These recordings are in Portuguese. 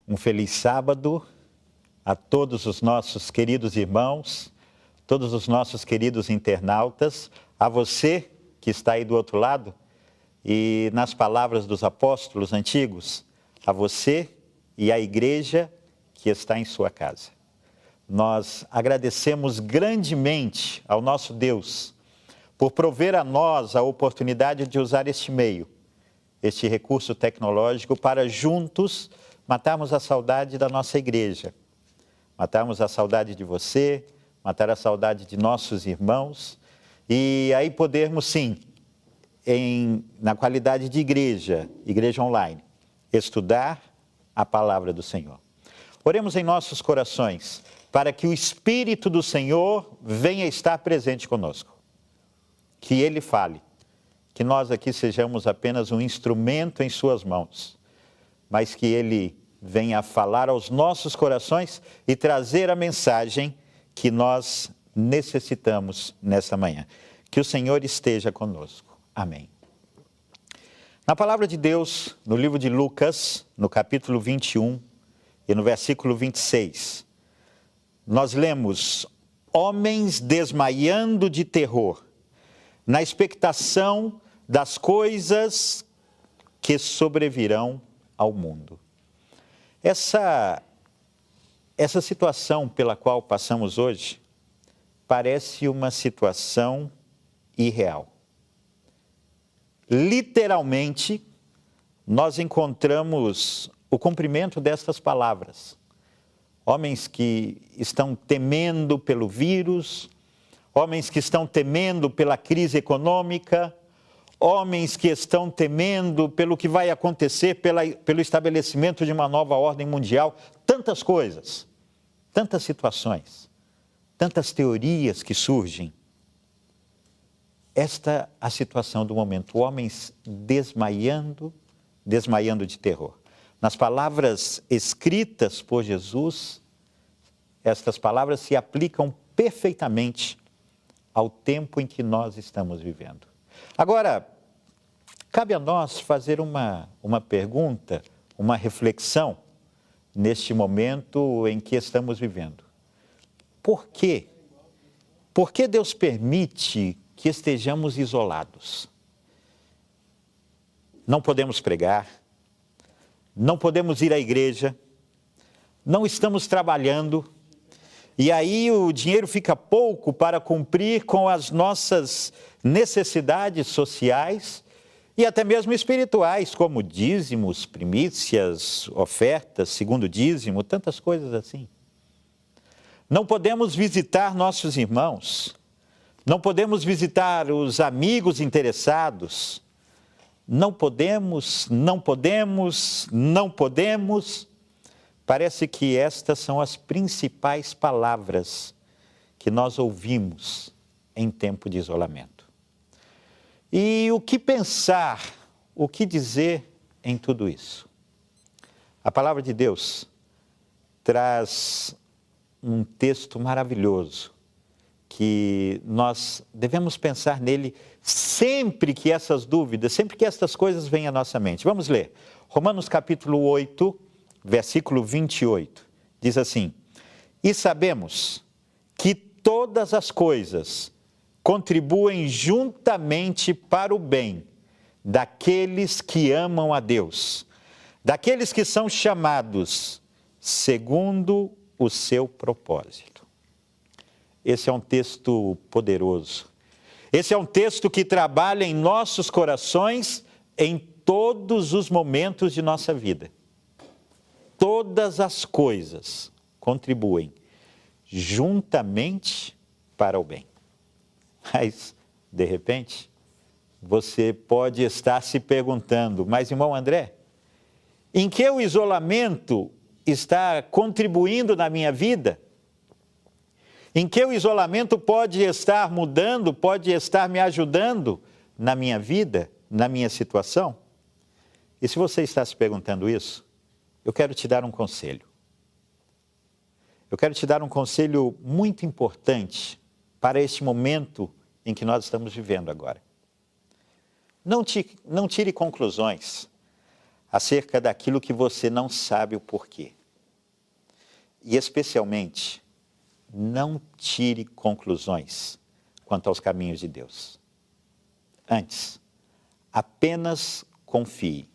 Um feliz sábado a todos os nossos queridos irmãos, todos os nossos queridos internautas, a você que está aí do outro lado e nas palavras dos apóstolos antigos, a você e à igreja que está em sua casa. Nós agradecemos grandemente ao nosso Deus por prover a nós a oportunidade de usar este meio, este recurso tecnológico para juntos matarmos a saudade da nossa igreja, matarmos a saudade de você, matar a saudade de nossos irmãos e aí podermos sim, na qualidade de igreja online, estudar a palavra do Senhor. Oremos em nossos corações para que o Espírito do Senhor venha estar presente conosco, que Ele fale, que nós aqui sejamos apenas um instrumento em suas mãos, mas que Ele venha falar aos nossos corações e trazer a mensagem que nós necessitamos nessa manhã. Que o Senhor esteja conosco. Amém. Na palavra de Deus, no livro de Lucas, no capítulo 21 e no versículo 26, nós lemos: homens desmaiando de terror, na expectação das coisas que sobrevirão ao mundo. Essa situação pela qual passamos hoje parece uma situação irreal. Literalmente, nós encontramos o cumprimento destas palavras. Homens que estão temendo pelo vírus, homens que estão temendo pela crise econômica, homens que estão temendo pelo que vai acontecer, pelo estabelecimento de uma nova ordem mundial, tantas coisas, tantas situações, tantas teorias que surgem. Esta é a situação do momento, homens desmaiando de terror. Nas palavras escritas por Jesus, estas palavras se aplicam perfeitamente ao tempo em que nós estamos vivendo. Agora, cabe a nós fazer uma pergunta, uma reflexão neste momento em que estamos vivendo. Por quê? Por que Deus permite que estejamos isolados? Não podemos pregar, não podemos ir à igreja, não estamos trabalhando, e aí o dinheiro fica pouco para cumprir com as nossas necessidades sociais e até mesmo espirituais, como dízimos, primícias, ofertas, segundo dízimo, tantas coisas assim. Não podemos visitar nossos irmãos, não podemos visitar os amigos interessados, não podemos. Parece que estas são as principais palavras que nós ouvimos em tempo de isolamento. E o que pensar, o que dizer em tudo isso? A palavra de Deus traz um texto maravilhoso que nós devemos pensar nele sempre que essas dúvidas, sempre que estas coisas vêm à nossa mente. Vamos ler. Romanos capítulo 8, versículo 28, diz assim: e sabemos que todas as coisas contribuem juntamente para o bem daqueles que amam a Deus, daqueles que são chamados segundo o seu propósito. Esse é um texto poderoso. Esse é um texto que trabalha em nossos corações em todos os momentos de nossa vida. Todas as coisas contribuem juntamente para o bem. Mas, de repente, você pode estar se perguntando: mas, irmão André, em que o isolamento está contribuindo na minha vida? Em que o isolamento pode estar mudando, pode estar me ajudando na minha vida, na minha situação? E se você está se perguntando isso, eu quero te dar um conselho. Eu quero te dar um conselho muito importante para este momento em que nós estamos vivendo agora. Não tire conclusões acerca daquilo que você não sabe o porquê. E especialmente, não tire conclusões quanto aos caminhos de Deus. Antes, apenas confie.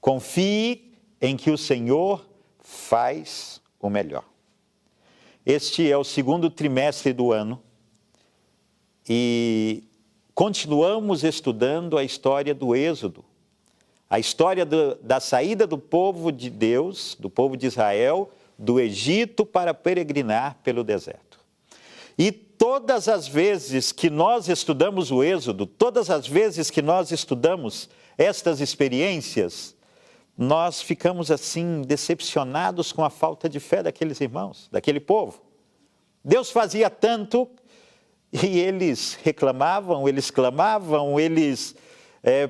Confie em que o Senhor faz o melhor. Este é o segundo trimestre do ano e continuamos estudando a história do Êxodo, a história da saída do povo de Deus, do povo de Israel, do Egito para peregrinar pelo deserto. E todas as vezes que nós estudamos o Êxodo, todas as vezes que nós estudamos estas experiências, nós ficamos assim decepcionados com a falta de fé daqueles irmãos, daquele povo. Deus fazia tanto e eles reclamavam, eles clamavam,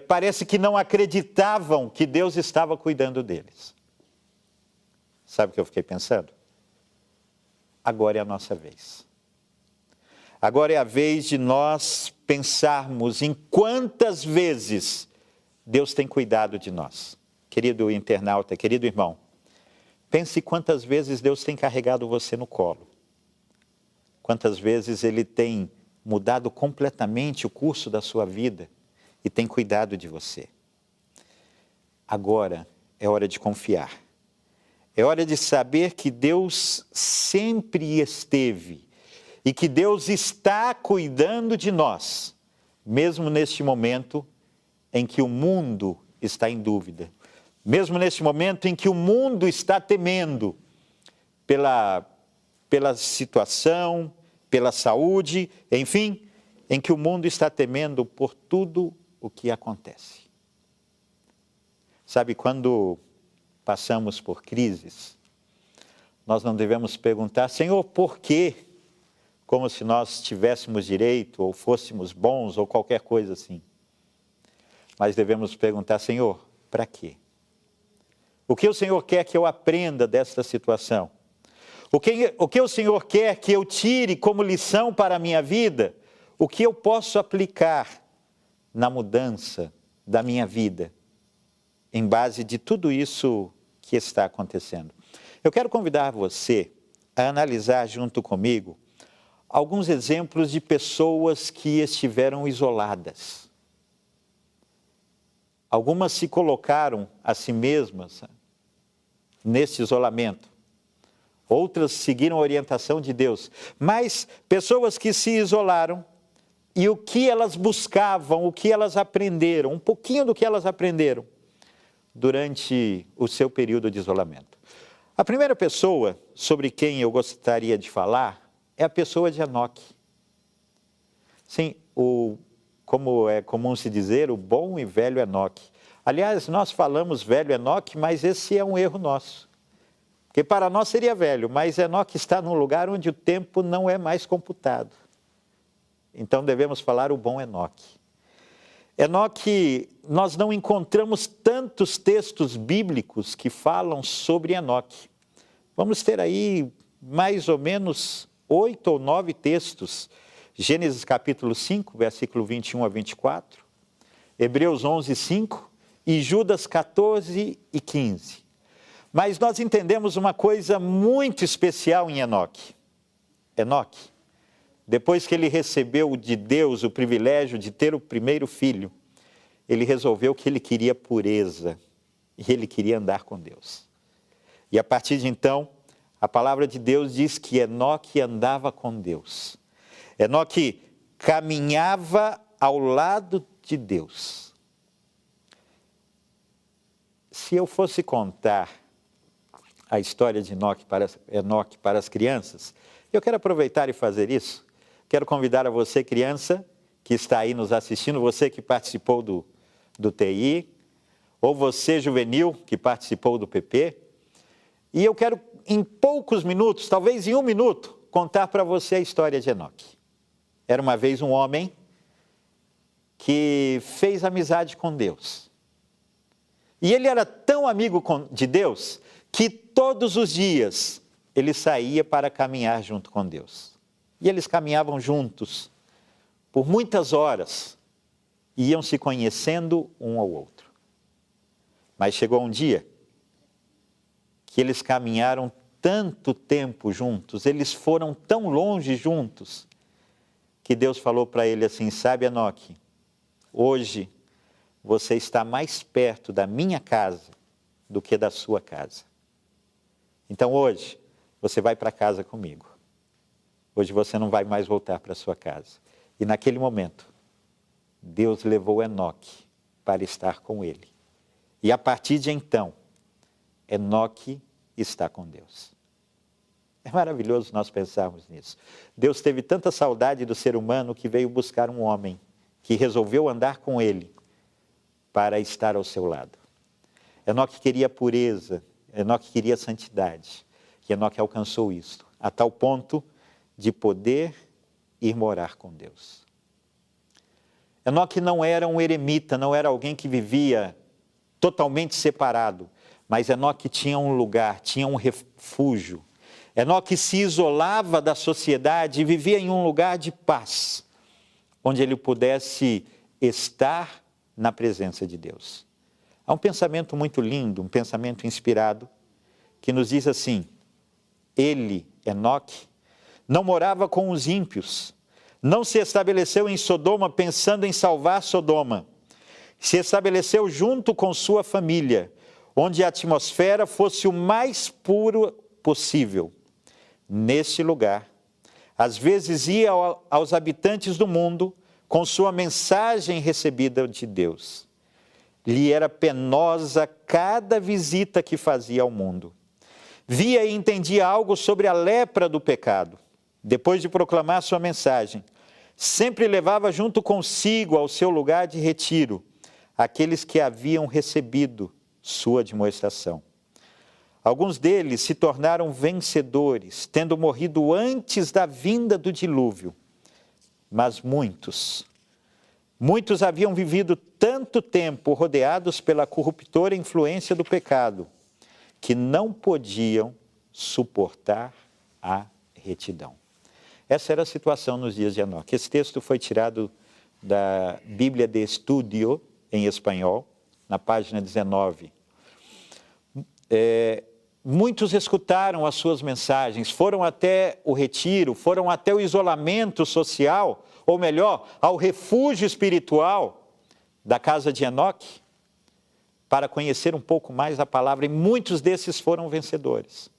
parece que não acreditavam que Deus estava cuidando deles. Sabe o que eu fiquei pensando? Agora é a nossa vez. Agora é a vez de nós pensarmos em quantas vezes Deus tem cuidado de nós. Querido internauta, querido irmão, pense quantas vezes Deus tem carregado você no colo. Quantas vezes Ele tem mudado completamente o curso da sua vida e tem cuidado de você. Agora é hora de confiar. É hora de saber que Deus sempre esteve e que Deus está cuidando de nós, mesmo neste momento em que o mundo está em dúvida. Mesmo neste momento em que o mundo está temendo pela situação, pela saúde, enfim, em que o mundo está temendo por tudo o que acontece. Sabe, quando passamos por crises, nós não devemos perguntar, Senhor, por quê? Como se nós tivéssemos direito, ou fôssemos bons, ou qualquer coisa assim. Mas devemos perguntar, Senhor, para quê? O que o Senhor quer que eu aprenda desta situação? O que o Senhor quer que eu tire como lição para a minha vida? O que eu posso aplicar na mudança da minha vida, em base de tudo isso que está acontecendo? Eu quero convidar você a analisar junto comigo alguns exemplos de pessoas que estiveram isoladas. Algumas se colocaram a si mesmas nesse isolamento. Outras seguiram a orientação de Deus. Mas pessoas que se isolaram e o que elas buscavam, o que elas aprenderam, um pouquinho do que elas aprenderam durante o seu período de isolamento. A primeira pessoa sobre quem eu gostaria de falar é a pessoa de Enoque. Sim, como é comum se dizer, o bom e velho Enoque. Aliás, nós falamos velho Enoque, mas esse é um erro nosso. Porque para nós seria velho, mas Enoque está num lugar onde o tempo não é mais computado. Então devemos falar o bom Enoque. Enoque, nós não encontramos tantos textos bíblicos que falam sobre Enoque. Vamos ter aí mais ou menos 8 ou 9 textos. Gênesis capítulo 5, versículo 21 a 24. Hebreus 11, 5 e Judas 14 e 15. Mas nós entendemos uma coisa muito especial em Enoque. Enoque, depois que ele recebeu de Deus o privilégio de ter o primeiro filho, ele resolveu que ele queria pureza e ele queria andar com Deus. E a partir de então, a palavra de Deus diz que Enoque andava com Deus. Enoque caminhava ao lado de Deus. Se eu fosse contar a história de Enoque para as crianças, eu quero aproveitar e fazer isso. Quero convidar a você, criança, que está aí nos assistindo, você que participou do TI, ou você, juvenil, que participou do PP, e eu quero, em poucos minutos, talvez em 1 minuto, contar para você a história de Enoque. Era uma vez um homem que fez amizade com Deus. E ele era tão amigo de Deus que todos os dias ele saía para caminhar junto com Deus. E eles caminhavam juntos por muitas horas, iam se conhecendo um ao outro. Mas chegou um dia que eles caminharam tanto tempo juntos, eles foram tão longe juntos, que Deus falou para ele assim: sabe, Enoque, hoje você está mais perto da minha casa do que da sua casa. Então hoje você vai para casa comigo. Hoje você não vai mais voltar para sua casa. E naquele momento, Deus levou Enoque para estar com ele. E a partir de então, Enoque está com Deus. É maravilhoso nós pensarmos nisso. Deus teve tanta saudade do ser humano que veio buscar um homem que resolveu andar com ele para estar ao seu lado. Enoque queria pureza, Enoque queria santidade. E Enoque alcançou isso, a tal ponto de poder ir morar com Deus. Enoque não era um eremita, não era alguém que vivia totalmente separado, mas Enoque tinha um lugar, tinha um refúgio. Enoque se isolava da sociedade e vivia em um lugar de paz, onde ele pudesse estar na presença de Deus. Há um pensamento muito lindo, um pensamento inspirado, que nos diz assim: ele, Enoque, não morava com os ímpios, não se estabeleceu em Sodoma pensando em salvar Sodoma, se estabeleceu junto com sua família, onde a atmosfera fosse o mais puro possível. Neste lugar, às vezes ia aos habitantes do mundo com sua mensagem recebida de Deus. Lhe era penosa cada visita que fazia ao mundo. Via e entendia algo sobre a lepra do pecado. Depois de proclamar sua mensagem, sempre levava junto consigo ao seu lugar de retiro aqueles que haviam recebido sua admoestação. Alguns deles se tornaram vencedores, tendo morrido antes da vinda do dilúvio. Mas muitos haviam vivido tanto tempo rodeados pela corruptora influência do pecado, que não podiam suportar a retidão. Essa era a situação nos dias de Enoque. Esse texto foi tirado da Bíblia de Estudio, em espanhol, na página 19. Muitos escutaram as suas mensagens, foram até o retiro, foram até o isolamento social, ou melhor, ao refúgio espiritual da casa de Enoque, para conhecer um pouco mais a palavra, e muitos desses foram vencedores.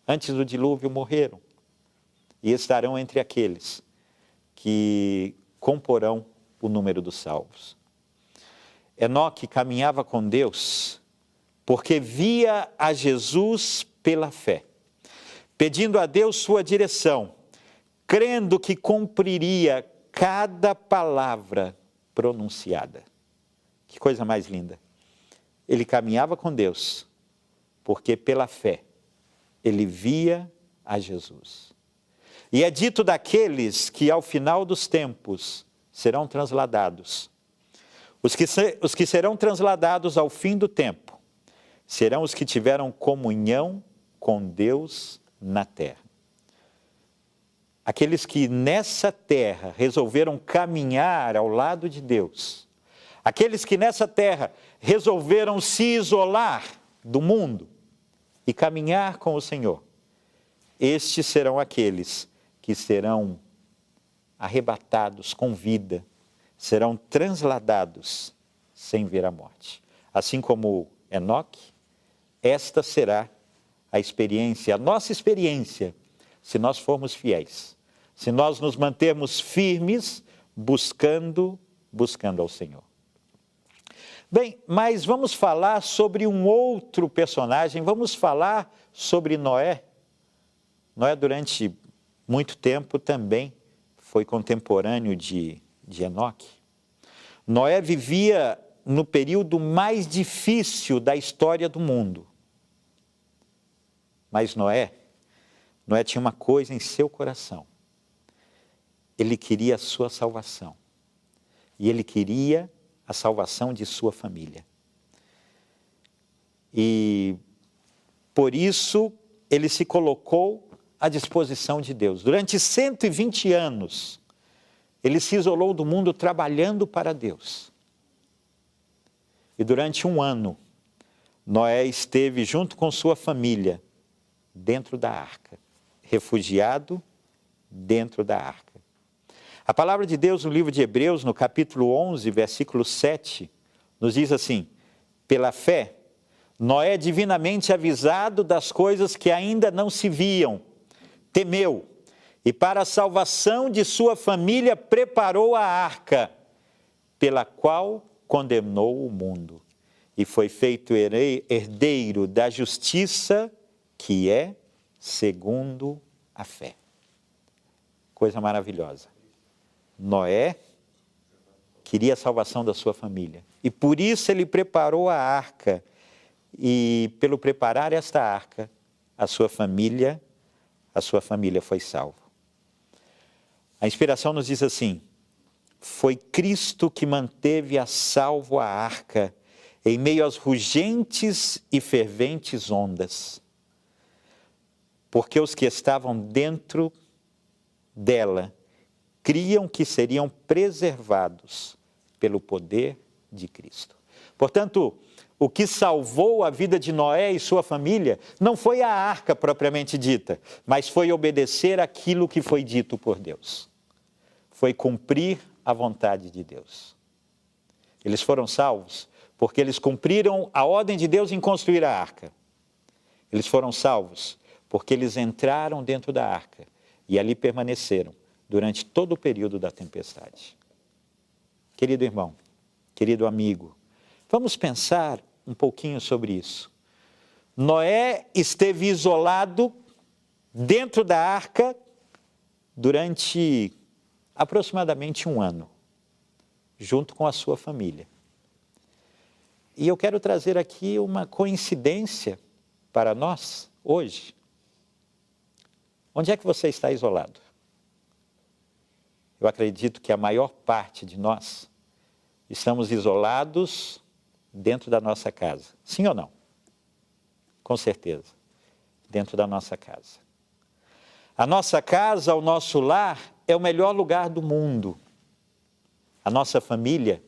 Antes do dilúvio morreram, e estarão entre aqueles que comporão o número dos salvos. Enoque caminhava com Deus porque via a Jesus pela fé, pedindo a Deus sua direção, crendo que cumpriria cada palavra pronunciada. Que coisa mais linda! Ele caminhava com Deus porque pela fé ele via a Jesus. E é dito daqueles que ao final dos tempos serão transladados. Os que serão transladados ao fim do tempo serão os que tiveram comunhão com Deus na terra. Aqueles que nessa terra resolveram caminhar ao lado de Deus. Aqueles que nessa terra resolveram se isolar do mundo e caminhar com o Senhor. Estes serão aqueles que serão arrebatados com vida, serão transladados sem ver a morte. Assim como Enoque, esta será a experiência, a nossa experiência, se nós formos fiéis, se nós nos mantermos firmes, buscando ao Senhor. Bem, mas vamos falar sobre um outro personagem, vamos falar sobre Noé. Noé, durante muito tempo, também foi contemporâneo de Enoque. Noé vivia no período mais difícil da história do mundo. Mas Noé tinha uma coisa em seu coração. Ele queria a sua salvação. E ele queria a salvação de sua família. E por isso ele se colocou à disposição de Deus. Durante 120 anos, ele se isolou do mundo trabalhando para Deus. E durante um ano, Noé esteve junto com sua família dentro da arca, refugiado dentro da arca. A palavra de Deus no livro de Hebreus, no capítulo 11, versículo 7, nos diz assim: pela fé, Noé, divinamente avisado das coisas que ainda não se viam, temeu, e para a salvação de sua família preparou a arca, pela qual condenou o mundo, e foi feito herdeiro da justiça, que é segundo a fé. Coisa maravilhosa. Noé queria a salvação da sua família, e por isso ele preparou a arca, e pelo preparar esta arca, a sua família foi salva. A inspiração nos diz assim: foi Cristo que manteve a salvo a arca em meio às rugentes e ferventes ondas, porque os que estavam dentro dela criam que seriam preservados pelo poder de Cristo. Portanto, o que salvou a vida de Noé e sua família não foi a arca propriamente dita, mas foi obedecer aquilo que foi dito por Deus. Foi cumprir a vontade de Deus. Eles foram salvos porque eles cumpriram a ordem de Deus em construir a arca. Eles foram salvos porque eles entraram dentro da arca e ali permaneceram durante todo o período da tempestade. Querido irmão, querido amigo, vamos pensar um pouquinho sobre isso. Noé esteve isolado dentro da arca durante aproximadamente 1 ano, junto com a sua família. E eu quero trazer aqui uma coincidência para nós hoje. Onde é que você está isolado? Eu acredito que a maior parte de nós estamos isolados dentro da nossa casa. Sim ou não? Com certeza. Dentro da nossa casa. A nossa casa, o nosso lar, é o melhor lugar do mundo. A nossa família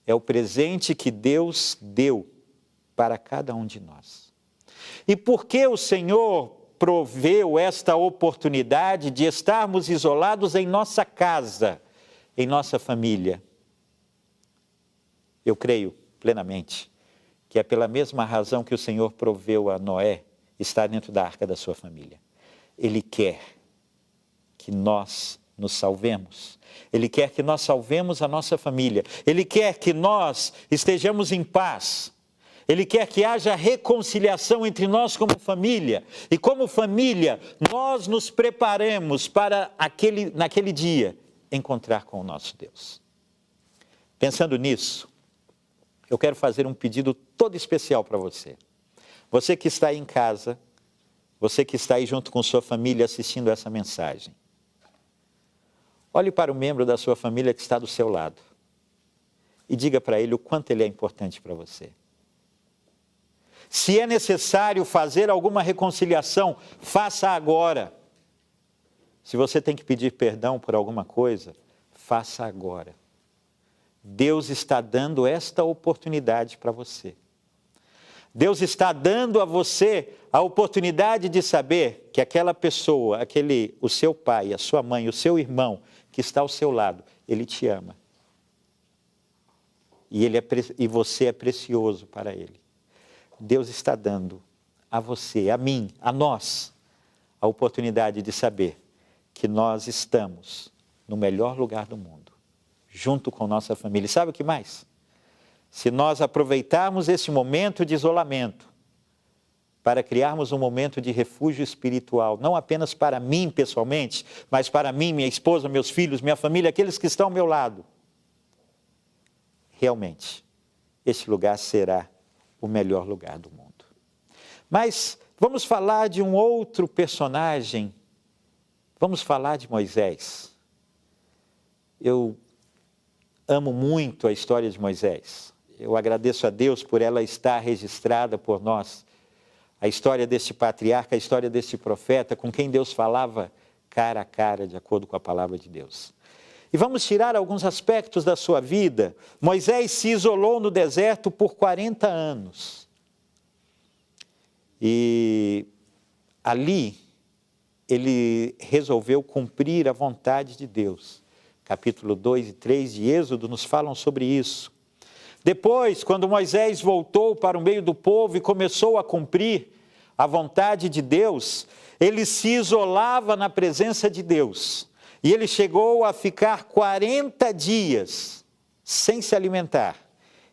é o presente que Deus deu para cada um de nós. E por que o Senhor proveu esta oportunidade de estarmos isolados em nossa casa, em nossa família? Eu creio plenamente que é pela mesma razão que o Senhor proveu a Noé estar dentro da arca da sua família. Ele quer que nós nos salvemos. Ele quer que nós salvemos a nossa família. Ele quer que nós estejamos em paz. Ele quer que haja reconciliação entre nós como família. E como família, nós nos preparemos para naquele dia encontrar com o nosso Deus. Pensando nisso, eu quero fazer um pedido todo especial para você. Você que está aí em casa, você que está aí junto com sua família assistindo essa mensagem. Olhe para o membro da sua família que está do seu lado e diga para ele o quanto ele é importante para você. Se é necessário fazer alguma reconciliação, faça agora. Se você tem que pedir perdão por alguma coisa, faça agora. Deus está dando esta oportunidade para você. Deus está dando a você a oportunidade de saber que aquela pessoa, o seu pai, a sua mãe, o seu irmão que está ao seu lado, ele te ama. E você é precioso para ele. Deus está dando a você, a mim, a nós, a oportunidade de saber que nós estamos no melhor lugar do mundo, junto com nossa família. E sabe o que mais? Se nós aproveitarmos esse momento de isolamento para criarmos um momento de refúgio espiritual, não apenas para mim pessoalmente, mas para mim, minha esposa, meus filhos, minha família, aqueles que estão ao meu lado, realmente, esse lugar será o melhor lugar do mundo. Mas vamos falar de um outro personagem, vamos falar de Moisés. Eu amo muito a história de Moisés. Eu agradeço a Deus por ela estar registrada por nós. A história deste patriarca, a história deste profeta, com quem Deus falava cara a cara, de acordo com a palavra de Deus. E vamos tirar alguns aspectos da sua vida. Moisés se isolou no deserto por 40 anos. E ali ele resolveu cumprir a vontade de Deus. Capítulo 2 e 3 de Êxodo nos falam sobre isso. Depois, quando Moisés voltou para o meio do povo e começou a cumprir a vontade de Deus, ele se isolava na presença de Deus. E ele chegou a ficar 40 dias sem se alimentar.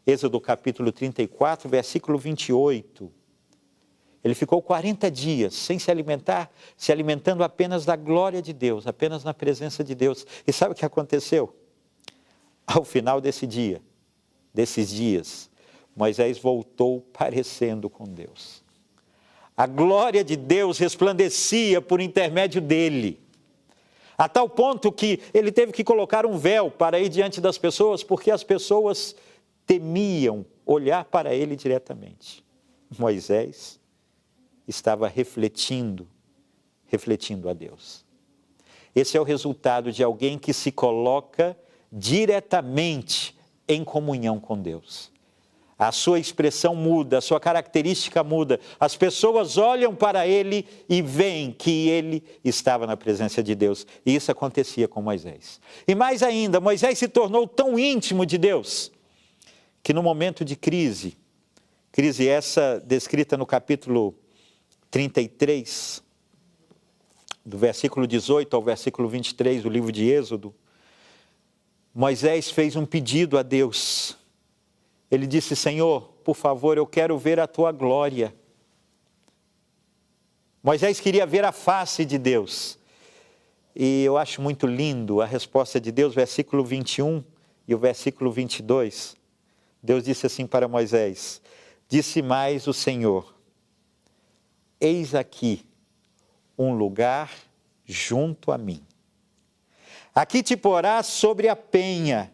Êxodo capítulo 34, versículo 28. Ele ficou 40 dias sem se alimentar, se alimentando apenas da glória de Deus, apenas na presença de Deus. E sabe o que aconteceu? Ao final desses dias, Moisés voltou parecendo com Deus. A glória de Deus resplandecia por intermédio dele, a tal ponto que ele teve que colocar um véu para ir diante das pessoas, porque as pessoas temiam olhar para ele diretamente. Moisés estava refletindo a Deus. Esse é o resultado de alguém que se coloca diretamente em comunhão com Deus. A sua expressão muda, a sua característica muda. As pessoas olham para ele e veem que ele estava na presença de Deus. E isso acontecia com Moisés. E mais ainda, Moisés se tornou tão íntimo de Deus, que no momento de crise essa descrita no capítulo 33, do versículo 18 ao versículo 23 do livro de Êxodo, Moisés fez um pedido a Deus. Ele disse: Senhor, por favor, eu quero ver a tua glória. Moisés queria ver a face de Deus. E eu acho muito lindo a resposta de Deus, versículo 21 e o versículo 22. Deus disse assim para Moisés: disse mais o Senhor: eis aqui um lugar junto a mim. Aqui te porás sobre a penha,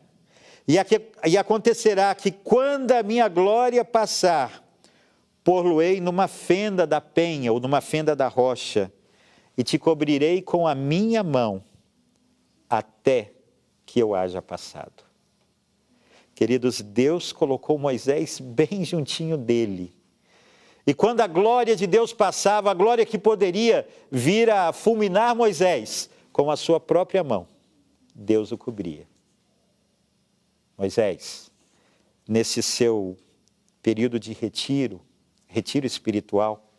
e acontecerá que quando a minha glória passar, pôr-lo-ei numa fenda da penha, ou numa fenda da rocha, e te cobrirei com a minha mão, até que eu haja passado. Queridos, Deus colocou Moisés bem juntinho dele. E quando a glória de Deus passava, a glória que poderia vir a fulminar Moisés, com a sua própria mão, Deus o cobria. Moisés, nesse seu período de retiro espiritual,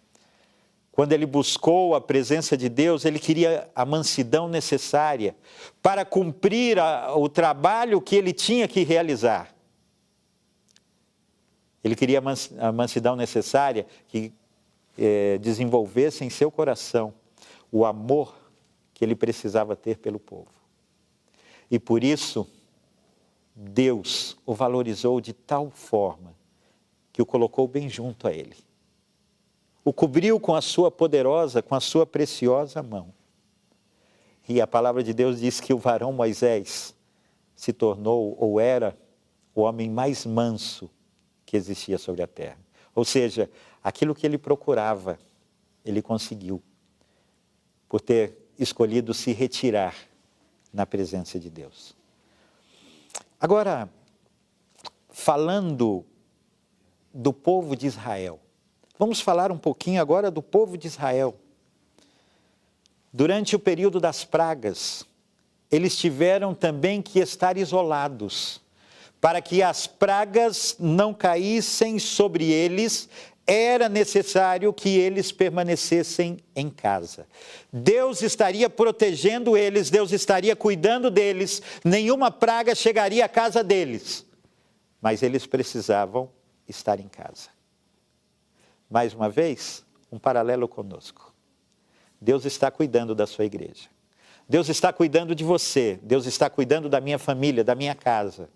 quando ele buscou a presença de Deus, ele queria a mansidão necessária para cumprir o trabalho que ele tinha que realizar. Ele queria a mansidão necessária que desenvolvesse em seu coração o amor que ele precisava ter pelo povo. E por isso, Deus o valorizou de tal forma que o colocou bem junto a ele. O cobriu com a sua poderosa, com a sua preciosa mão. E a palavra de Deus diz que o varão Moisés se tornou, ou era, o homem mais manso que existia sobre a terra. Ou seja, aquilo que ele procurava, ele conseguiu, por ter escolhido se retirar na presença de Deus. Agora, falando do povo de Israel, vamos falar um pouquinho agora do povo de Israel. Durante o período das pragas, eles tiveram também que estar isolados. Para que as pragas não caíssem sobre eles, era necessário que eles permanecessem em casa. Deus estaria protegendo eles, Deus estaria cuidando deles, nenhuma praga chegaria à casa deles. Mas eles precisavam estar em casa. Mais uma vez, um paralelo conosco. Deus está cuidando da sua igreja. Deus está cuidando de você. Deus está cuidando da minha família, da minha casa.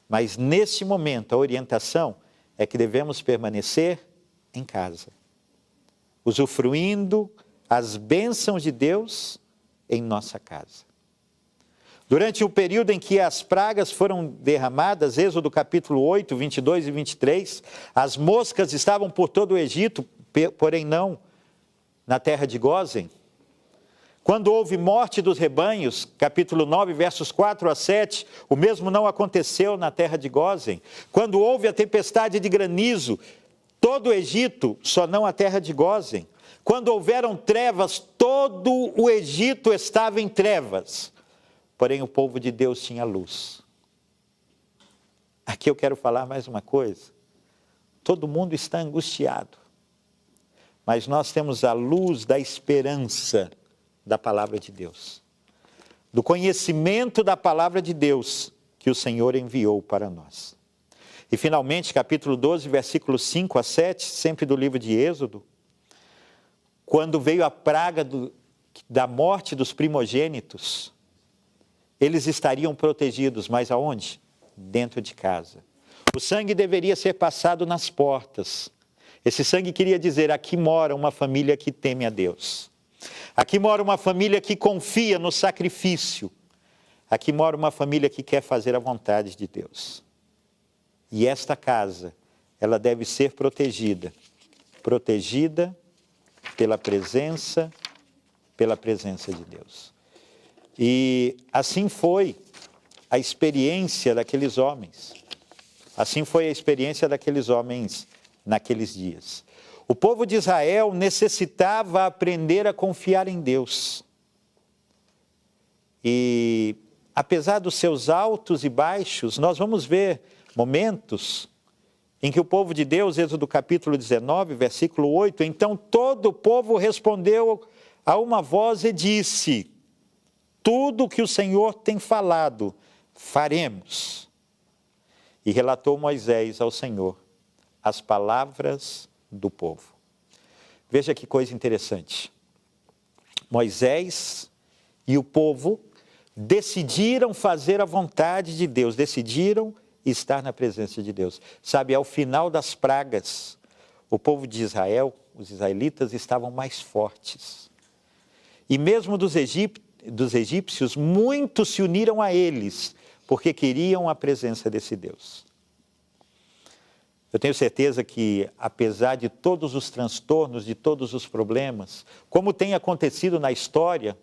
Mas nesse momento, a orientação é que devemos permanecer em casa, usufruindo as bênçãos de Deus em nossa casa. Durante o período em que as pragas foram derramadas, Êxodo capítulo 8, 22 e 23, as moscas estavam por todo o Egito, porém não na terra de Gósen. Quando houve morte dos rebanhos, capítulo 9, versos 4 a 7, o mesmo não aconteceu na terra de Gósen. Quando houve a tempestade de granizo, todo o Egito, só não a terra de Gósen. Quando houveram trevas, todo o Egito estava em trevas. Porém, o povo de Deus tinha luz. Aqui eu quero falar mais uma coisa. Todo mundo está angustiado. Mas nós temos a luz da esperança da palavra de Deus. Do conhecimento da palavra de Deus que o Senhor enviou para nós. E finalmente, capítulo 12, versículos 5 a 7, sempre do livro de Êxodo, quando veio a praga da morte dos primogênitos, eles estariam protegidos, mas aonde? Dentro de casa. O sangue deveria ser passado nas portas. Esse sangue queria dizer, aqui mora uma família que teme a Deus. Aqui mora uma família que confia no sacrifício. Aqui mora uma família que quer fazer a vontade de Deus. E esta casa, ela deve ser protegida. Protegida pela presença de Deus. E assim foi a experiência daqueles homens. Assim foi a experiência daqueles homens naqueles dias. O povo de Israel necessitava aprender a confiar em Deus. E apesar dos seus altos e baixos, nós vamos ver momentos em que o povo de Deus, Êxodo capítulo 19, versículo 8, então todo o povo respondeu a uma voz e disse, tudo o que o Senhor tem falado, faremos. E relatou Moisés ao Senhor as palavras do povo. Veja que coisa interessante. Moisés e o povo decidiram fazer a vontade de Deus, decidiram estar na presença de Deus. Sabe, ao final das pragas, o povo de Israel, os israelitas, estavam mais fortes. E mesmo dos egípcios, muitos se uniram a eles, porque queriam a presença desse Deus. Eu tenho certeza que, apesar de todos os transtornos, de todos os problemas, como tem acontecido na história,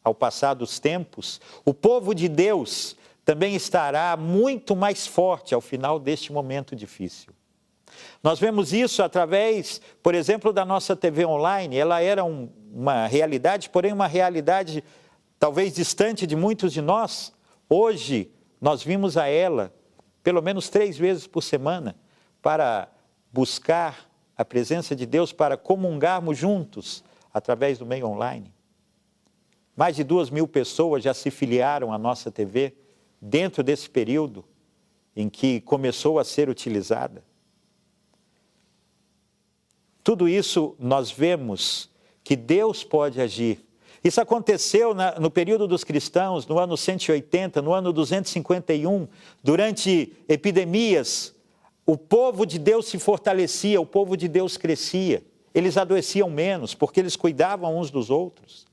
ao passar dos tempos, o povo de Deus também estará muito mais forte ao final deste momento difícil. Nós vemos isso através, por exemplo, da nossa TV online. Ela era uma realidade, porém uma realidade talvez distante de muitos de nós. Hoje, nós vimos a ela pelo menos 3 vezes por semana para buscar a presença de Deus, para comungarmos juntos através do meio online. Mais de 2.000 pessoas já se filiaram à nossa TV dentro desse período em que começou a ser utilizada. Tudo isso nós vemos que Deus pode agir. Isso aconteceu no período dos cristãos, no ano 180, no ano 251, durante epidemias. O povo de Deus se fortalecia, o povo de Deus crescia. Eles adoeciam menos, porque eles cuidavam uns dos outros.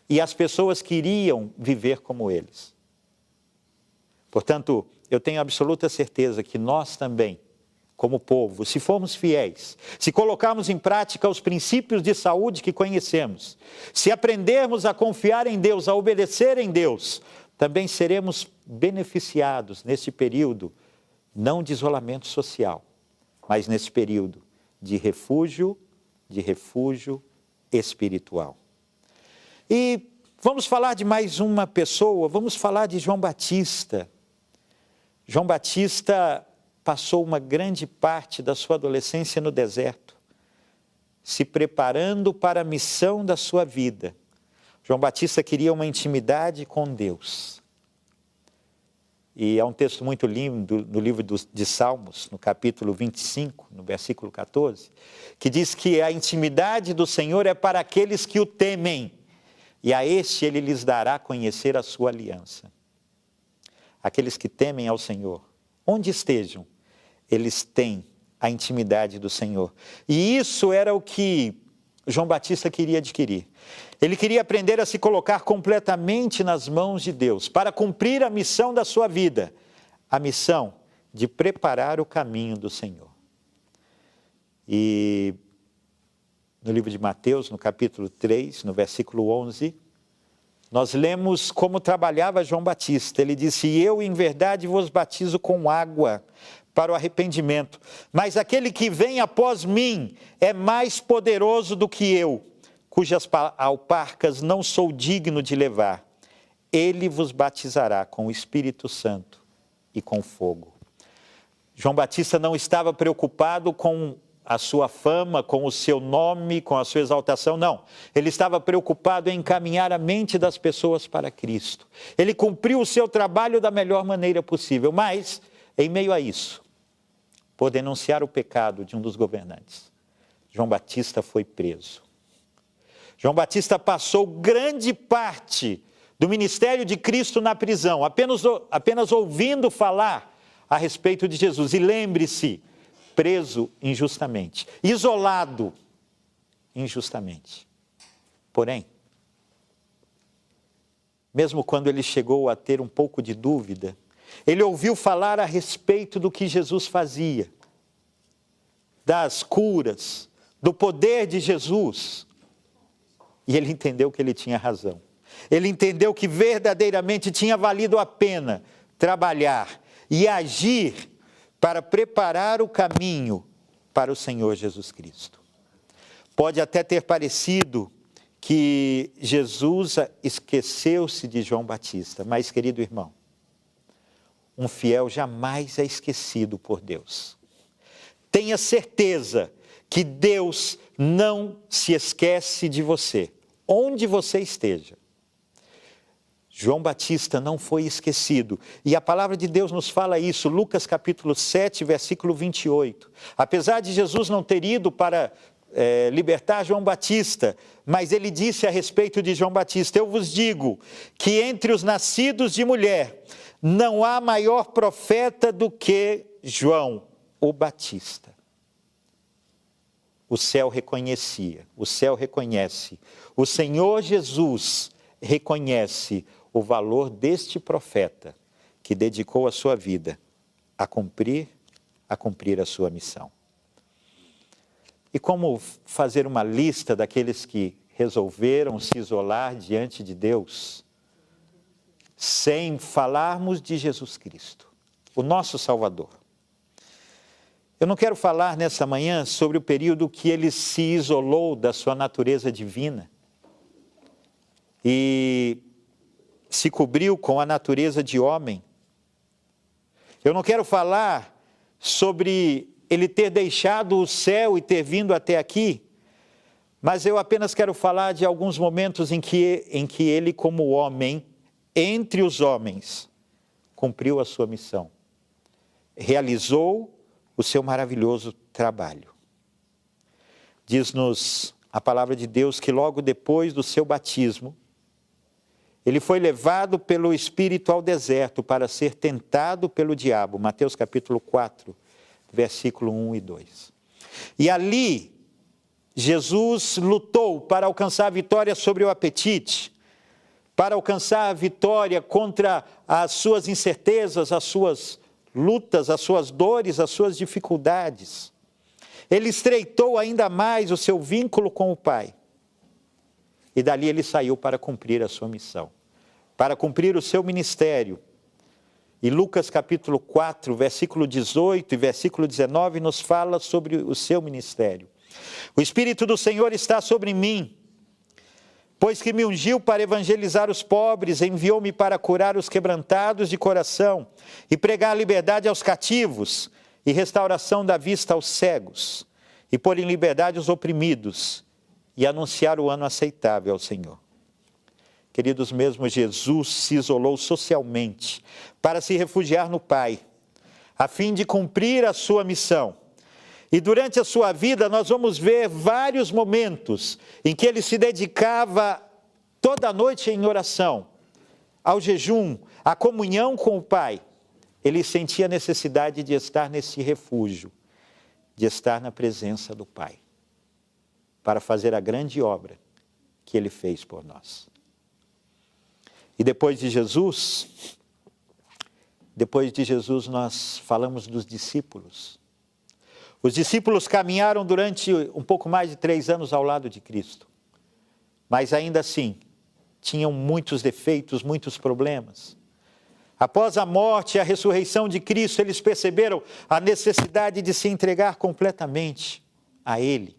E as pessoas queriam viver como eles. Portanto, eu tenho absoluta certeza que nós também, como povo, se formos fiéis, se colocarmos em prática os princípios de saúde que conhecemos, se aprendermos a confiar em Deus, a obedecer em Deus, também seremos beneficiados nesse período, não de isolamento social, mas nesse período de refúgio espiritual. E vamos falar de mais uma pessoa, vamos falar de João Batista. João Batista passou uma grande parte da sua adolescência no deserto, se preparando para a missão da sua vida. João Batista queria uma intimidade com Deus. E há um texto muito lindo no livro de Salmos, no capítulo 25, no versículo 14, que diz que a intimidade do Senhor é para aqueles que o temem, e a este ele lhes dará a conhecer a sua aliança. Aqueles que temem ao Senhor, onde estejam, eles têm a intimidade do Senhor. E isso era o que João Batista queria adquirir. Ele queria aprender a se colocar completamente nas mãos de Deus, para cumprir a missão da sua vida, a missão de preparar o caminho do Senhor. E no livro de Mateus, no capítulo 3, no versículo 11, nós lemos como trabalhava João Batista. Ele disse, eu em verdade vos batizo com água para o arrependimento. Mas aquele que vem após mim é mais poderoso do que eu, cujas alparcas não sou digno de levar. Ele vos batizará com o Espírito Santo e com fogo. João Batista não estava preocupado com a sua fama, com o seu nome, com a sua exaltação, não. Ele estava preocupado em encaminhar a mente das pessoas para Cristo. Ele cumpriu o seu trabalho da melhor maneira possível, mas, em meio a isso, por denunciar o pecado de um dos governantes, João Batista foi preso. João Batista passou grande parte do ministério de Cristo na prisão, apenas ouvindo falar a respeito de Jesus. E lembre-se, preso injustamente, isolado injustamente. Porém, mesmo quando ele chegou a ter um pouco de dúvida, ele ouviu falar a respeito do que Jesus fazia, das curas, do poder de Jesus, e ele entendeu que ele tinha razão. Ele entendeu que verdadeiramente tinha valido a pena trabalhar e agir para preparar o caminho para o Senhor Jesus Cristo. Pode até ter parecido que Jesus esqueceu-se de João Batista, mas, querido irmão, um fiel jamais é esquecido por Deus. Tenha certeza que Deus não se esquece de você, onde você esteja. João Batista não foi esquecido. E a palavra de Deus nos fala isso, Lucas capítulo 7, versículo 28. Apesar de Jesus não ter ido para libertar João Batista, mas ele disse a respeito de João Batista: eu vos digo que entre os nascidos de mulher não há maior profeta do que João, o Batista. O céu reconhecia, o céu reconhece, o Senhor Jesus reconhece o valor deste profeta que dedicou a sua vida a cumprir a sua missão. E como fazer uma lista daqueles que resolveram se isolar diante de Deus, sem falarmos de Jesus Cristo, o nosso Salvador? Eu não quero falar nessa manhã sobre o período que ele se isolou da sua natureza divina e se cobriu com a natureza de homem. Eu não quero falar sobre ele ter deixado o céu e ter vindo até aqui, mas eu apenas quero falar de alguns momentos em que ele, como homem, entre os homens, cumpriu a sua missão, realizou o seu maravilhoso trabalho. Diz-nos a palavra de Deus que logo depois do seu batismo, ele foi levado pelo Espírito ao deserto para ser tentado pelo diabo. Mateus capítulo 4, versículo 1 e 2. E ali, Jesus lutou para alcançar a vitória sobre o apetite, para alcançar a vitória contra as suas incertezas, as suas lutas, as suas dores, as suas dificuldades. Ele estreitou ainda mais o seu vínculo com o Pai. E dali ele saiu para cumprir a sua missão, para cumprir o seu ministério. E Lucas capítulo 4, versículo 18 e versículo 19 nos fala sobre o seu ministério. O Espírito do Senhor está sobre mim, pois que me ungiu para evangelizar os pobres, enviou-me para curar os quebrantados de coração e pregar a liberdade aos cativos e restauração da vista aos cegos e pôr em liberdade os oprimidos e anunciar o ano aceitável ao Senhor. Queridos, mesmo Jesus se isolou socialmente para se refugiar no Pai, a fim de cumprir a sua missão. E durante a sua vida nós vamos ver vários momentos em que ele se dedicava toda a noite em oração, ao jejum, à comunhão com o Pai. Ele sentia a necessidade de estar nesse refúgio, de estar na presença do Pai, para fazer a grande obra que ele fez por nós. E depois de Jesus nós falamos dos discípulos. Os discípulos caminharam durante um pouco mais de 3 anos ao lado de Cristo, mas ainda assim tinham muitos defeitos, muitos problemas. Após a morte e a ressurreição de Cristo, eles perceberam a necessidade de se entregar completamente a Ele.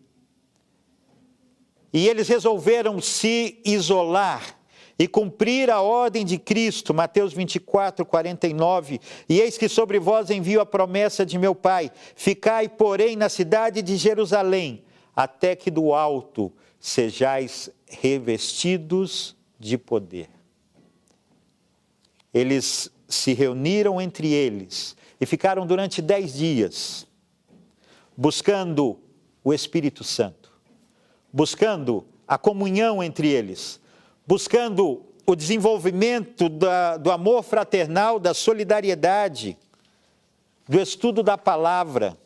E eles resolveram se isolar e cumprir a ordem de Cristo, Mateus 24, 49. E eis que sobre vós envio a promessa de meu Pai. Ficai, porém, na cidade de Jerusalém, até que do alto sejais revestidos de poder. Eles se reuniram entre eles e ficaram durante 10 dias, buscando o Espírito Santo, buscando a comunhão entre eles, buscando o desenvolvimento do amor fraternal, da solidariedade, do estudo da palavra,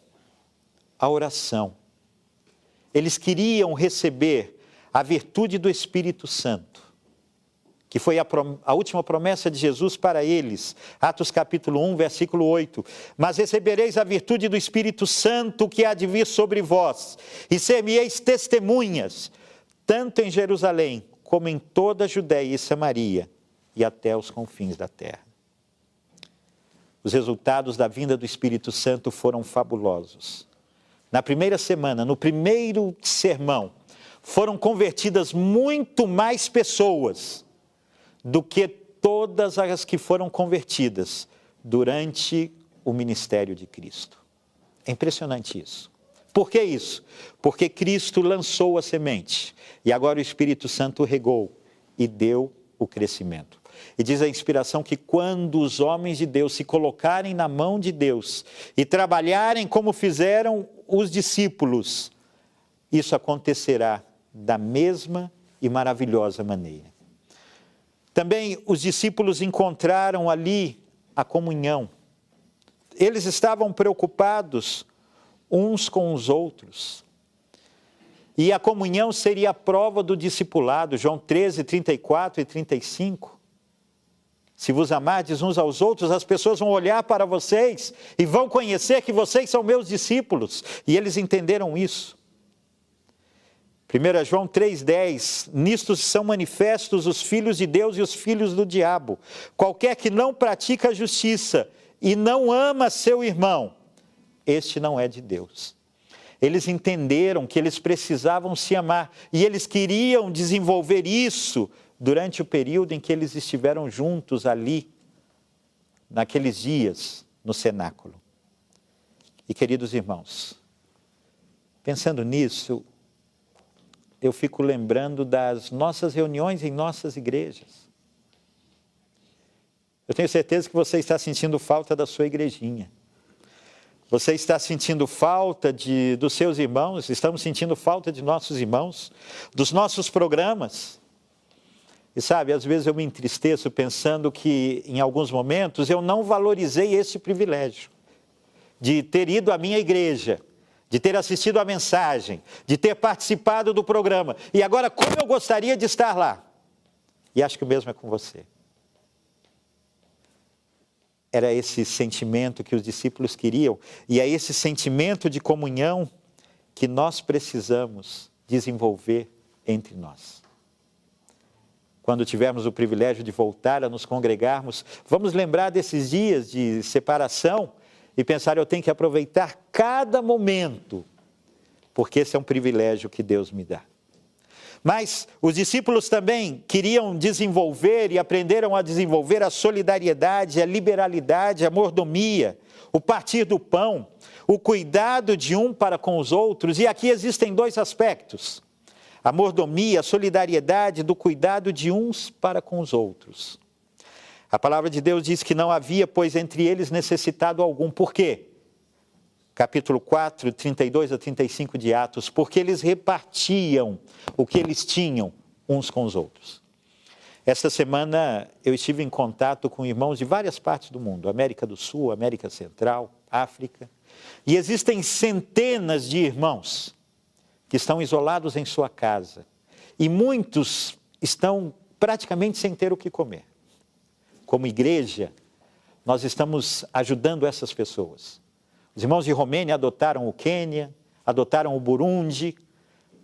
a oração. Eles queriam receber a virtude do Espírito Santo, que foi a última promessa de Jesus para eles. Atos capítulo 1, versículo 8. Mas recebereis a virtude do Espírito Santo que há de vir sobre vós, e ser-me-eis testemunhas, tanto em Jerusalém, como em toda a Judéia e Samaria, e até os confins da terra. Os resultados da vinda do Espírito Santo foram fabulosos. Na primeira semana, no primeiro sermão, foram convertidas muito mais pessoas do que todas as que foram convertidas durante o ministério de Cristo. É impressionante isso. Por que isso? Porque Cristo lançou a semente e agora o Espírito Santo regou e deu o crescimento. E diz a inspiração que quando os homens de Deus se colocarem na mão de Deus e trabalharem como fizeram os discípulos, isso acontecerá da mesma e maravilhosa maneira. Também os discípulos encontraram ali a comunhão. Eles estavam preocupados uns com os outros. E a comunhão seria a prova do discipulado, João 13, 34 e 35. Se vos amardes uns aos outros, as pessoas vão olhar para vocês e vão conhecer que vocês são meus discípulos. E eles entenderam isso. 1 João 3,10, nisto são manifestos os filhos de Deus e os filhos do diabo. Qualquer que não pratica a justiça e não ama seu irmão, este não é de Deus. Eles entenderam que eles precisavam se amar e eles queriam desenvolver isso durante o período em que eles estiveram juntos ali, naqueles dias, no cenáculo. E queridos irmãos, pensando nisso, eu fico lembrando das nossas reuniões em nossas igrejas. Eu tenho certeza que você está sentindo falta da sua igrejinha. Você está sentindo falta dos seus irmãos, estamos sentindo falta de nossos irmãos, dos nossos programas. E sabe, às vezes eu me entristeço pensando que em alguns momentos eu não valorizei esse privilégio de ter ido à minha igreja, de ter assistido a mensagem, de ter participado do programa. E agora, como eu gostaria de estar lá? E acho que o mesmo é com você. Era esse sentimento que os discípulos queriam, e é esse sentimento de comunhão que nós precisamos desenvolver entre nós. Quando tivermos o privilégio de voltar a nos congregarmos, vamos lembrar desses dias de separação e pensar, eu tenho que aproveitar cada momento, porque esse é um privilégio que Deus me dá. Mas os discípulos também queriam desenvolver e aprenderam a desenvolver a solidariedade, a liberalidade, a mordomia, o partir do pão, o cuidado de um para com os outros. E aqui existem dois aspectos: a mordomia, a solidariedade do cuidado de uns para com os outros. A palavra de Deus diz que não havia, pois, entre eles necessitado algum. Por quê? Capítulo 4, 32 a 35 de Atos. Porque eles repartiam o que eles tinham uns com os outros. Esta semana eu estive em contato com irmãos de várias partes do mundo. América do Sul, América Central, África. E existem centenas de irmãos que estão isolados em sua casa. E muitos estão praticamente sem ter o que comer. Como igreja, nós estamos ajudando essas pessoas. Os irmãos de Romênia adotaram o Quênia, adotaram o Burundi,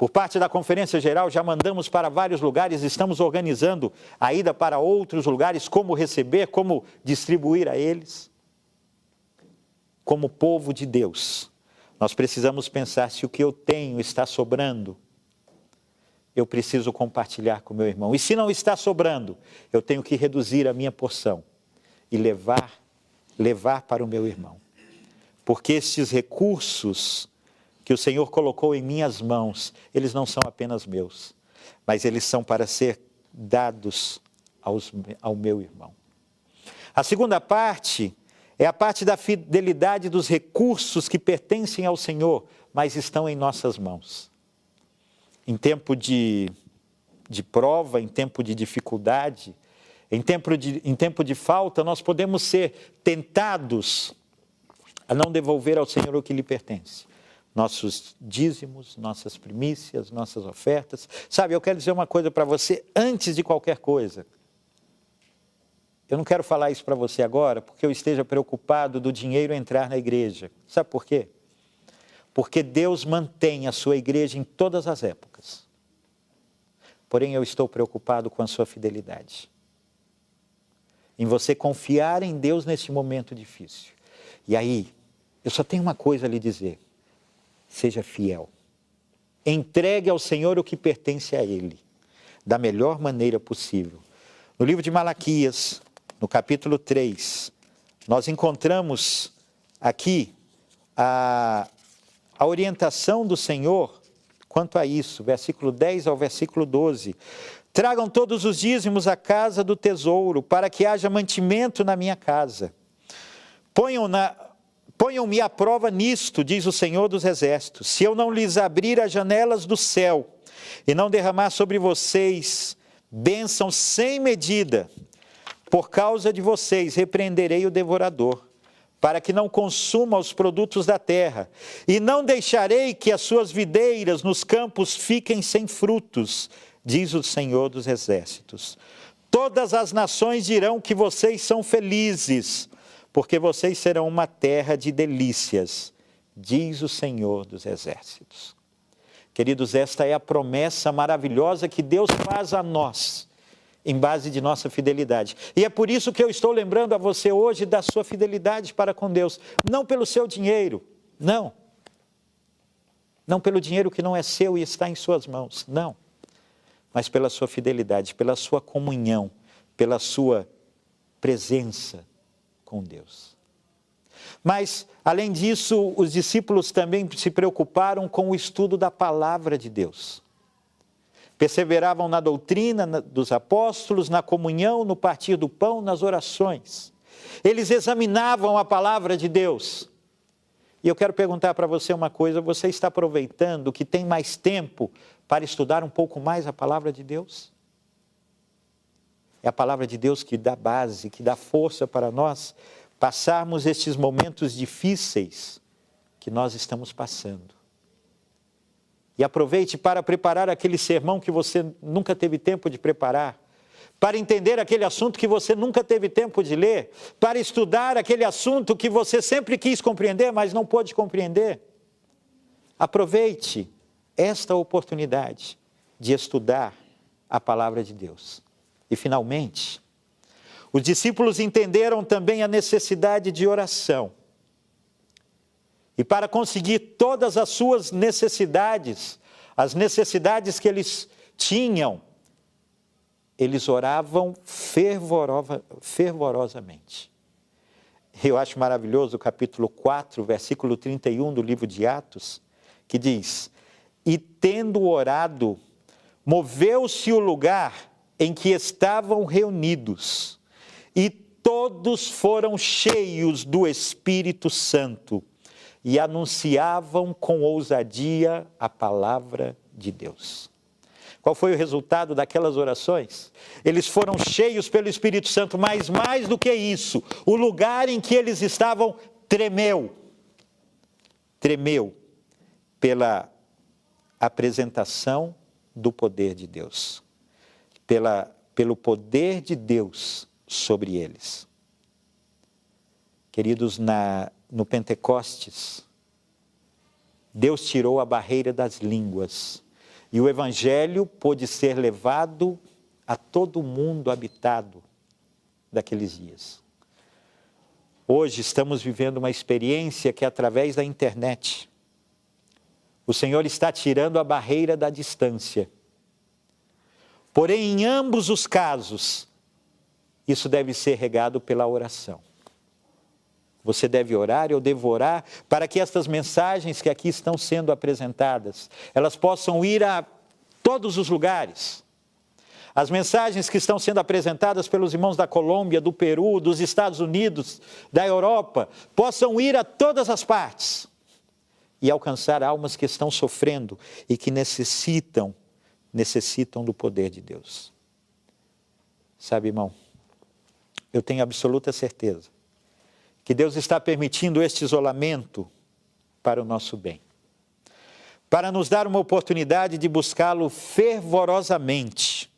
Por parte da Conferência Geral, já mandamos para vários lugares, estamos organizando a ida para outros lugares, como receber, como distribuir a eles. Como povo de Deus, nós precisamos pensar se o que eu tenho está sobrando, eu preciso compartilhar com o meu irmão. E se não está sobrando, eu tenho que reduzir a minha porção e levar para o meu irmão. Porque estes recursos que o Senhor colocou em minhas mãos, eles não são apenas meus, mas eles são para ser dados ao meu irmão. A segunda parte é a parte da fidelidade dos recursos que pertencem ao Senhor, mas estão em nossas mãos. Em tempo de prova, em tempo de dificuldade, em tempo de falta, nós podemos ser tentados a não devolver ao Senhor o que lhe pertence. Nossos dízimos, nossas primícias, nossas ofertas. Sabe, eu quero dizer uma coisa para você antes de qualquer coisa. Eu não quero falar isso para você agora, porque eu esteja preocupado do dinheiro entrar na igreja. Sabe por quê? Porque Deus mantém a sua igreja em todas as épocas. Porém, eu estou preocupado com a sua fidelidade. Em você confiar em Deus nesse momento difícil. E aí, eu só tenho uma coisa a lhe dizer. Seja fiel. Entregue ao Senhor o que pertence a Ele, da melhor maneira possível. No livro de Malaquias, no capítulo 3, nós encontramos aqui a orientação do Senhor quanto a isso, versículo 10 ao versículo 12. Tragam todos os dízimos à casa do tesouro, para que haja mantimento na minha casa. Ponham-me à prova nisto, diz o Senhor dos Exércitos, se eu não lhes abrir as janelas do céu e não derramar sobre vocês bênção sem medida, por causa de vocês repreenderei o devorador, para que não consuma os produtos da terra, e não deixarei que as suas videiras nos campos fiquem sem frutos, diz o Senhor dos Exércitos. Todas as nações dirão que vocês são felizes, porque vocês serão uma terra de delícias, diz o Senhor dos Exércitos. Queridos, esta é a promessa maravilhosa que Deus faz a nós, em base de nossa fidelidade. E é por isso que eu estou lembrando a você hoje da sua fidelidade para com Deus. Não pelo seu dinheiro, não. Não pelo dinheiro que não é seu e está em suas mãos, não. Mas pela sua fidelidade, pela sua comunhão, pela sua presença com Deus. Mas, além disso, os discípulos também se preocuparam com o estudo da palavra de Deus. Perseveravam na doutrina dos apóstolos, na comunhão, no partir do pão, nas orações. Eles examinavam a palavra de Deus. E eu quero perguntar para você uma coisa, você está aproveitando que tem mais tempo para estudar um pouco mais a palavra de Deus? É a palavra de Deus que dá base, que dá força para nós passarmos estes momentos difíceis que nós estamos passando. E aproveite para preparar aquele sermão que você nunca teve tempo de preparar, para entender aquele assunto que você nunca teve tempo de ler, para estudar aquele assunto que você sempre quis compreender, mas não pôde compreender. Aproveite esta oportunidade de estudar a palavra de Deus. E, finalmente, os discípulos entenderam também a necessidade de oração. E para conseguir todas as suas necessidades, as necessidades que eles tinham, eles oravam fervorosamente. Eu acho maravilhoso o capítulo 4, versículo 31 do livro de Atos, que diz: e tendo orado, moveu-se o lugar em que estavam reunidos, e todos foram cheios do Espírito Santo, e anunciavam com ousadia a palavra de Deus. Qual foi o resultado daquelas orações? Eles foram cheios pelo Espírito Santo, mas mais do que isso, o lugar em que eles estavam tremeu pela apresentação do poder de Deus, pelo poder de Deus sobre eles. Queridos, no Pentecostes, Deus tirou a barreira das línguas. E o Evangelho pôde ser levado a todo o mundo habitado daqueles dias. Hoje estamos vivendo uma experiência que, através da internet, o Senhor está tirando a barreira da distância. Porém, em ambos os casos, isso deve ser regado pela oração. Você deve orar, eu devo orar, para que estas mensagens que aqui estão sendo apresentadas, elas possam ir a todos os lugares. As mensagens que estão sendo apresentadas pelos irmãos da Colômbia, do Peru, dos Estados Unidos, da Europa, possam ir a todas as partes e alcançar almas que estão sofrendo e que necessitam do poder de Deus. Sabe, irmão, eu tenho absoluta certeza que Deus está permitindo este isolamento para o nosso bem, para nos dar uma oportunidade de buscá-lo fervorosamente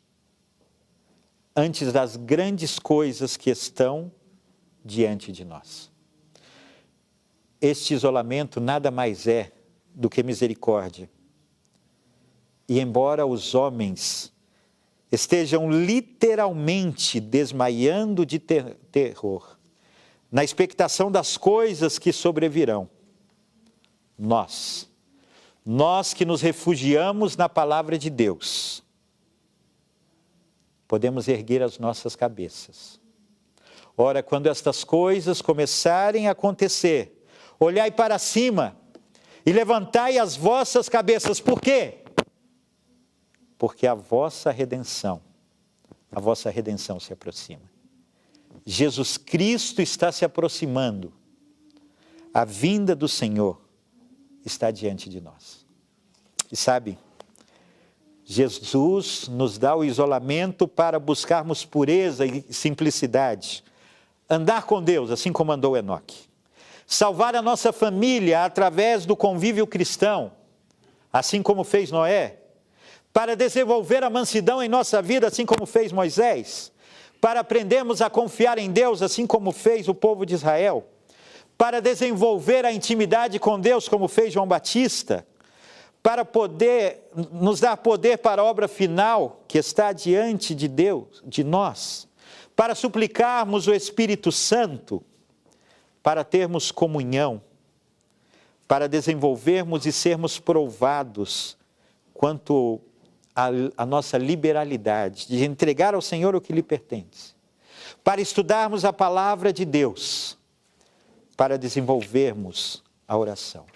antes das grandes coisas que estão diante de nós. Este isolamento nada mais é do que misericórdia. E embora os homens estejam literalmente desmaiando de terror, na expectação das coisas que sobrevirão, nós que nos refugiamos na palavra de Deus, podemos erguer as nossas cabeças. Ora, quando estas coisas começarem a acontecer, olhai para cima e levantai as vossas cabeças. Por quê? Porque a vossa redenção se aproxima. Jesus Cristo está se aproximando. A vinda do Senhor está diante de nós. E sabe, Jesus nos dá o isolamento para buscarmos pureza e simplicidade. Andar com Deus, assim como andou Enoque. Salvar a nossa família através do convívio cristão, assim como fez Noé. Para desenvolver a mansidão em nossa vida, assim como fez Moisés. Para aprendermos a confiar em Deus, assim como fez o povo de Israel. Para desenvolver a intimidade com Deus, como fez João Batista. Para poder nos dar poder para a obra final que está diante de Deus, de nós. Para suplicarmos o Espírito Santo. Para termos comunhão. Para desenvolvermos e sermos provados quanto a nossa liberalidade, de entregar ao Senhor o que lhe pertence, para estudarmos a palavra de Deus, para desenvolvermos a oração.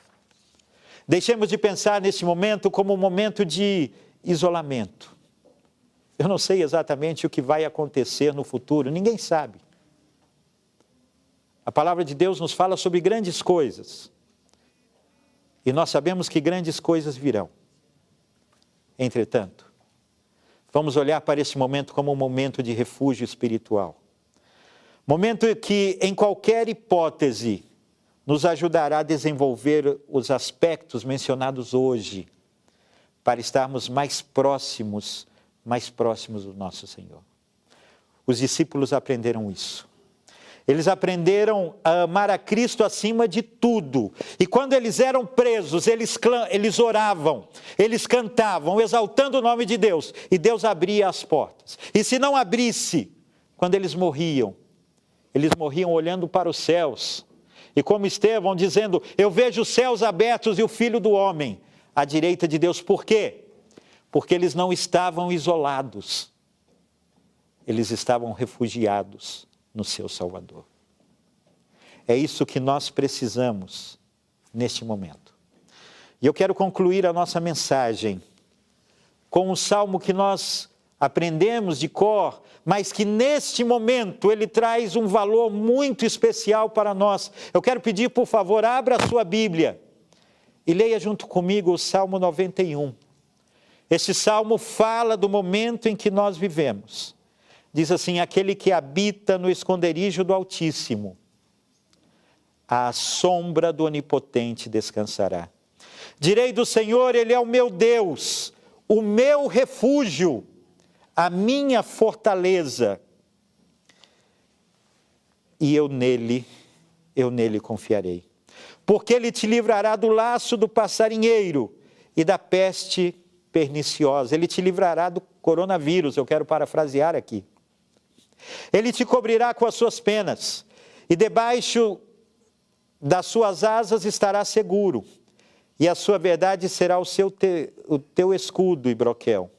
Deixemos de pensar neste momento como um momento de isolamento. Eu não sei exatamente o que vai acontecer no futuro, ninguém sabe. A palavra de Deus nos fala sobre grandes coisas, e nós sabemos que grandes coisas virão. Entretanto, vamos olhar para esse momento como um momento de refúgio espiritual. Momento que, em qualquer hipótese, nos ajudará a desenvolver os aspectos mencionados hoje, para estarmos mais próximos do nosso Senhor. Os discípulos aprenderam isso. Eles aprenderam a amar a Cristo acima de tudo. E quando eles eram presos, eles oravam, eles cantavam, exaltando o nome de Deus. E Deus abria as portas. E se não abrisse, quando eles morriam olhando para os céus. E como Estevão dizendo, eu vejo os céus abertos e o Filho do Homem à direita de Deus. Por quê? Porque eles não estavam isolados. Eles estavam refugiados no seu Salvador. É isso que nós precisamos neste momento. E eu quero concluir a nossa mensagem com um salmo que nós aprendemos de cor, mas que neste momento ele traz um valor muito especial para nós. Eu quero pedir, por favor, abra a sua Bíblia e leia junto comigo o Salmo 91. Este salmo fala do momento em que nós vivemos. Diz assim, aquele que habita no esconderijo do Altíssimo, à sombra do Onipotente descansará. Direi do Senhor, Ele é o meu Deus, o meu refúgio, a minha fortaleza. E eu nele confiarei. Porque Ele te livrará do laço do passarinheiro e da peste perniciosa. Ele te livrará do coronavírus, eu quero parafrasear aqui. Ele te cobrirá com as suas penas, e debaixo das suas asas estará seguro, e a sua verdade será o teu escudo e broquel.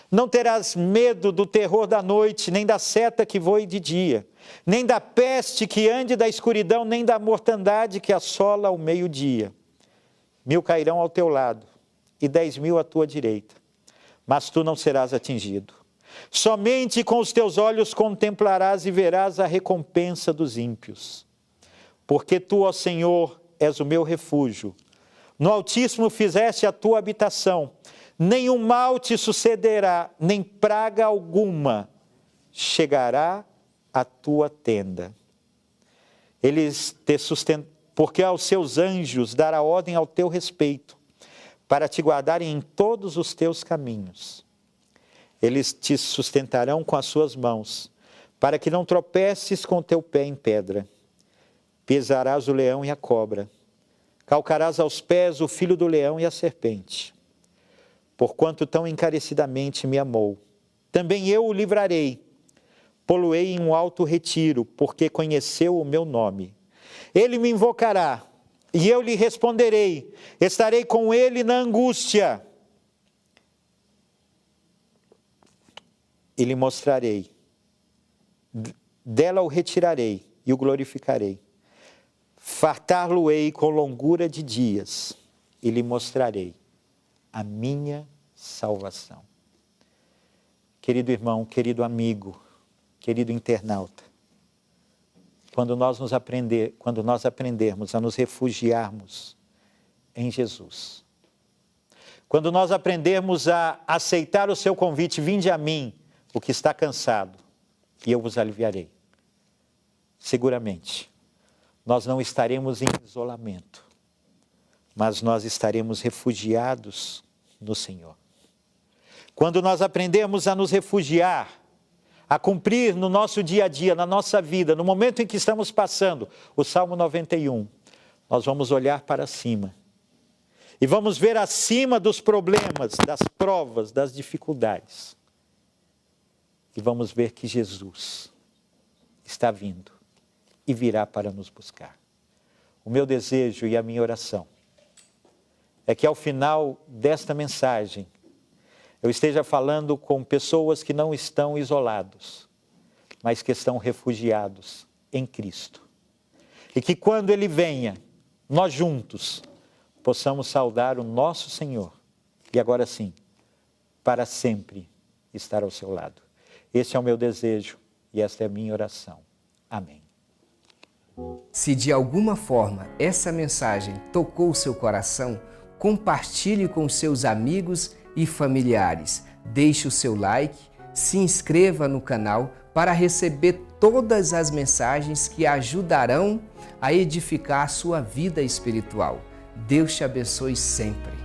Não terás medo do terror da noite, nem da seta que voe de dia, nem da peste que ande da escuridão, nem da mortandade que assola ao meio-dia. 1000 cairão ao teu lado, e 10.000 à tua direita, mas tu não serás atingido. Somente com os teus olhos contemplarás e verás a recompensa dos ímpios. Porque tu, ó Senhor, és o meu refúgio. No Altíssimo fizeste a tua habitação. Nenhum mal te sucederá, nem praga alguma chegará à tua tenda. Eles te sustentarão, porque aos seus anjos dará ordem ao teu respeito, para te guardarem em todos os teus caminhos. Eles te sustentarão com as suas mãos, para que não tropeces com o teu pé em pedra. Pisarás o leão e a cobra, calcarás aos pés o filho do leão e a serpente. Porquanto tão encarecidamente me amou, também eu o livrarei, pô-lo-ei em um alto retiro, porque conheceu o meu nome. Ele me invocará, e eu lhe responderei, estarei com ele na angústia, e lhe mostrarei, dela o retirarei e o glorificarei. Fartar-lo-ei com longura de dias, e lhe mostrarei a minha salvação. Querido irmão, querido amigo, querido internauta, quando nós aprendermos a nos refugiarmos em Jesus, quando nós aprendermos a aceitar o seu convite, vinde a mim, o que está cansado, e eu vos aliviarei. Seguramente, nós não estaremos em isolamento, mas nós estaremos refugiados no Senhor. Quando nós aprendermos a nos refugiar, a cumprir no nosso dia a dia, na nossa vida, no momento em que estamos passando, o Salmo 91, nós vamos olhar para cima e vamos ver acima dos problemas, das provas, das dificuldades, e vamos ver que Jesus está vindo e virá para nos buscar. O meu desejo e a minha oração é que ao final desta mensagem eu esteja falando com pessoas que não estão isolados, mas que estão refugiados em Cristo. E que quando Ele venha, nós juntos possamos saudar o nosso Senhor. E agora sim, para sempre estar ao seu lado. Esse é o meu desejo e esta é a minha oração. Amém. Se de alguma forma essa mensagem tocou o seu coração, compartilhe com seus amigos e familiares. Deixe o seu like, se inscreva no canal para receber todas as mensagens que ajudarão a edificar a sua vida espiritual. Deus te abençoe sempre.